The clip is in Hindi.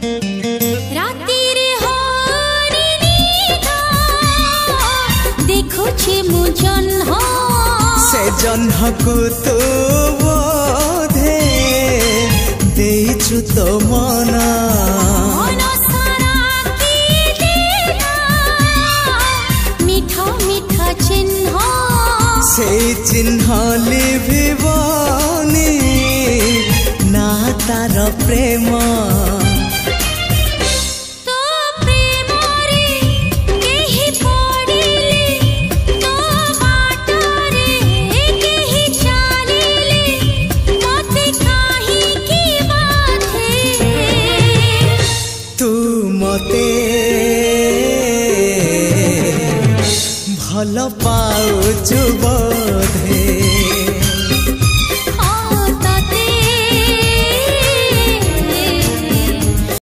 रातिरे हरिणी देखुछि मु जन्ह से जन्ह को तो बोधे देइछु तो मना मीठा मीठा चिन्ह से चिन्ह लिभिबनी ना तार प्रेम तो प्रेम रे केहि पड़िले तो बाटरे केहि चालिले मते काहे की बाधे तू मते भल पाउछु बोधे।